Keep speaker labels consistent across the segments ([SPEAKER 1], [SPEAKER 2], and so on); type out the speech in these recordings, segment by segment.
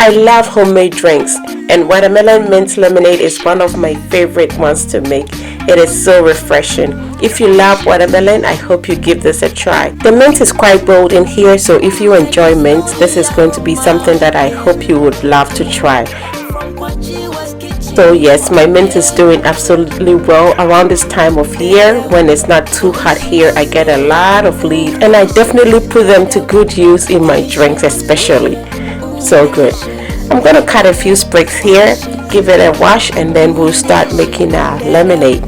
[SPEAKER 1] I love homemade drinks, and watermelon mint lemonade is one of my favorite ones to make. It is so refreshing. If you love watermelon, I hope you give this a try. The mint is quite bold in here, so if you enjoy mint, this is going to be something that I hope you would love to try. So yes, my mint is doing absolutely well around this time of year. When it's not too hot here, I get a lot of leaves, and I definitely put them to good use in my drinks especially. So good. I'm going to cut a few sprigs here, give it a wash, and then we'll start making our lemonade.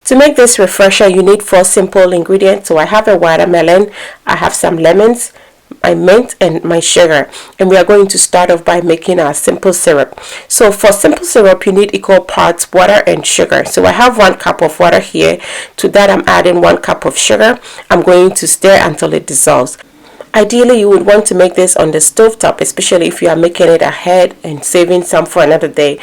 [SPEAKER 1] To make this refresher, you need 4 simple ingredients. So I have a watermelon, I have some lemons, my mint, and my sugar, and we are going to start off by making our simple syrup. So for simple syrup, you need equal parts water and sugar. So I have 1 cup of water here. To that, I'm adding 1 cup of sugar. I'm going to stir until it dissolves. Ideally, you would want to make this on the stove top, especially if you are making it ahead and saving some for another day.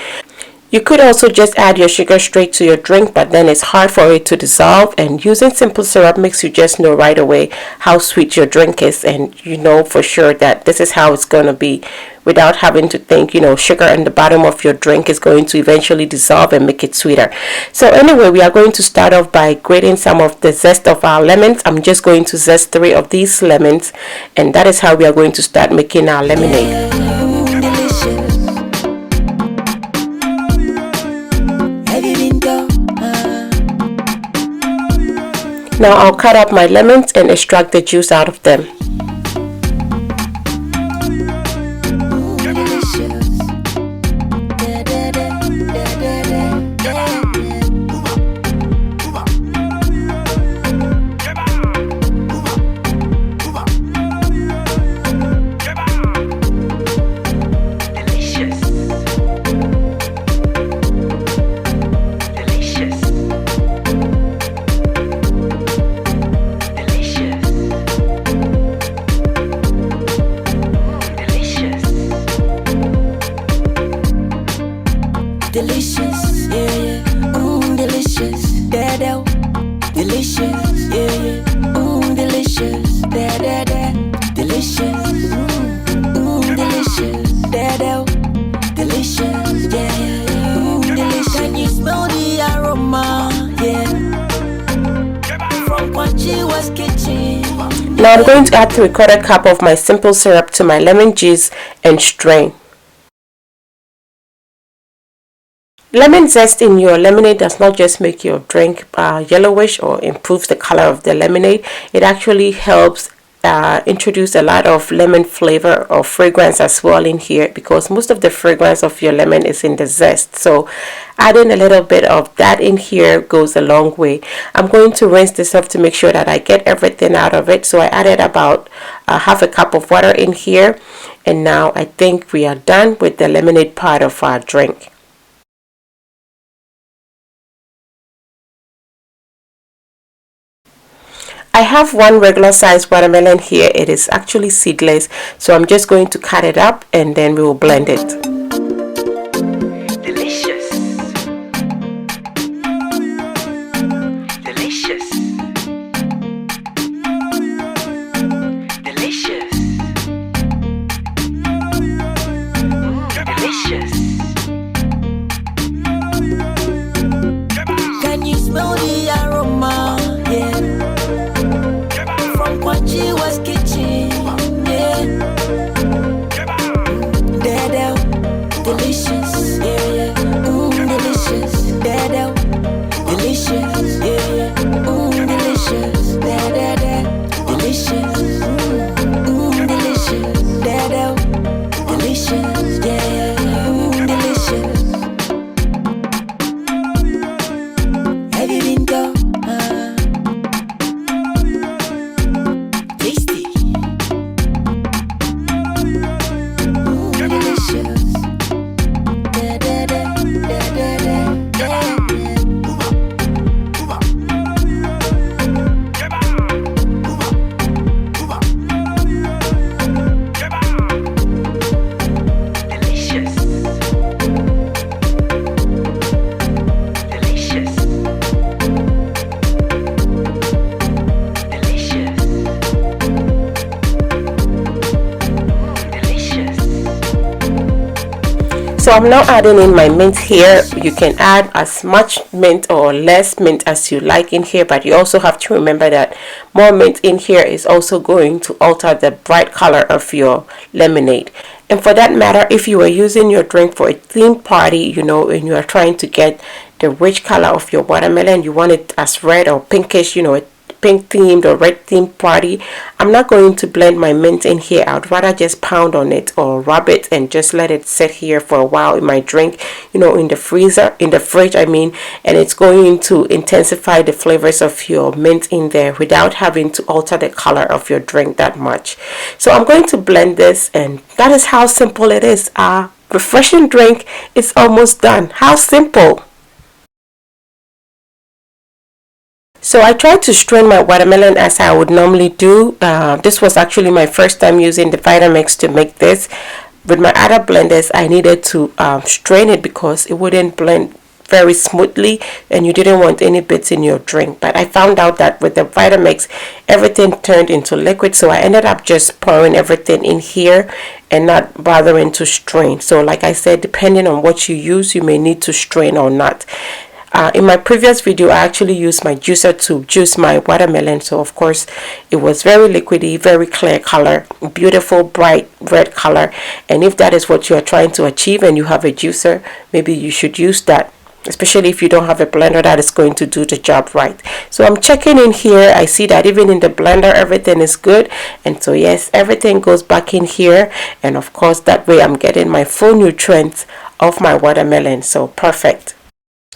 [SPEAKER 1] You could also just add your sugar straight to your drink, but then it's hard for it to dissolve, and using simple syrup makes you just know right away how sweet your drink is, and you know for sure that this is how it's going to be without having to think, sugar in the bottom of your drink is going to eventually dissolve and make it sweeter. So anyway, we are going to start off by grating some of the zest of our lemons. I'm just going to zest 3 of these lemons, and that is how we are going to start making our lemonade. Now I'll cut up my lemons and extract the juice out of them.
[SPEAKER 2] Delicious, yeah, yeah, delicious, da da, delicious, yeah, yeah, delicious, da da da, delicious, delicious, da da, delicious, yeah, yeah, delicious. Can you smell the aroma? Yeah, from Kwachiwa's kitchen.
[SPEAKER 1] Now I'm going to add 3/4 cup of my simple syrup to my lemon juice and strain. Lemon zest in your lemonade does not just make your drink yellowish or improves the color of the lemonade. It actually helps introduce a lot of lemon flavor or fragrance as well in here, because most of the fragrance of your lemon is in the zest. So adding a little bit of that in here goes a long way. I'm going to rinse this off to make sure that I get everything out of it. So I added about 1/2 cup of water in here, and now I think we are done with the lemonade part of our drink. I have 1 regular size watermelon here. It is actually seedless, so I'm just going to cut it up and then we will blend it.
[SPEAKER 2] Delicious, delicious, delicious, delicious. Can you smell the aroma? Yeah. Kwachiwa's kitchen, yeah. Da da,
[SPEAKER 1] So I'm now adding in my mint here. You can add as much mint or less mint as you like in here, but you also have to remember that more mint in here is also going to alter the bright color of your lemonade. And for that matter, if you are using your drink for a theme party, you know, and you are trying to get the rich color of your watermelon, you want it as red or pinkish, you know, a pink themed or red themed party, I'm not going to blend my mint in here. I'd rather just pound on it or rub it and just let it sit here for a while in my drink, you know, in the fridge I mean, and it's going to intensify the flavors of your mint in there without having to alter the color of your drink that much. So I'm going to blend this, and that is how simple it is. Our refreshing drink is almost done. How simple. So I tried to strain my watermelon as I would normally do. This was actually my first time using the Vitamix to make this. With my other blenders, I needed to strain it because it wouldn't blend very smoothly and you didn't want any bits in your drink. But I found out that with the Vitamix, everything turned into liquid, so I ended up just pouring everything in here and not bothering to strain. So like I said, depending on what you use, you may need to strain or not. In my previous video, I actually used my juicer to juice my watermelon, so of course it was very liquidy, very clear color, beautiful bright red color. And if that is what you are trying to achieve and you have a juicer, maybe you should use that, especially if you don't have a blender that is going to do the job right. So I'm checking in here. I see that even in the blender everything is good, and so yes, everything goes back in here, and of course that way I'm getting my full nutrients of my watermelon. So perfect.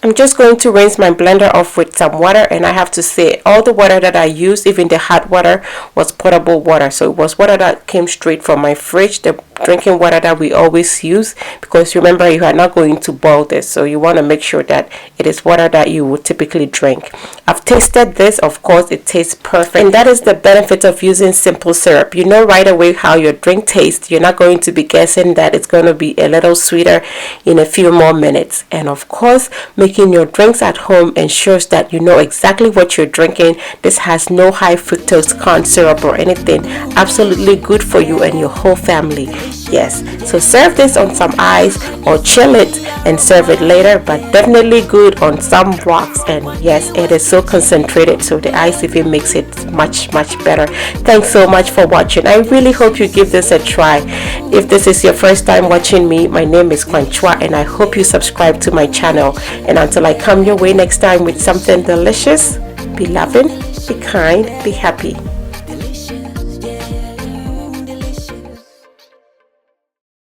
[SPEAKER 1] I'm just going to rinse my blender off with some water, and I have to say all the water that I used, even the hot water, was potable water. So it was water that came straight from my fridge, the drinking water that we always use, because remember, you are not going to boil this, so you want to make sure that it is water that you would typically drink. I've tasted this. Of course it tastes perfect, and that is the benefit of using simple syrup. You know right away how your drink tastes. You're not going to be guessing that it's going to be a little sweeter in a few more minutes. And of course, making your drinks at home ensures that you know exactly what you're drinking. This has no high fructose corn syrup or anything. Absolutely good for you and your whole family. Yes, so serve this on some ice or chill it and serve it later, but definitely good on some rocks. And yes, it is so concentrated, so the ice even makes it much better. Thanks so much for watching. I really hope you give this a try. If this is your first time watching me, my name is Kwanchwa, and I hope you subscribe to my channel. And until I come your way next time with something delicious, be loving, be kind, be happy.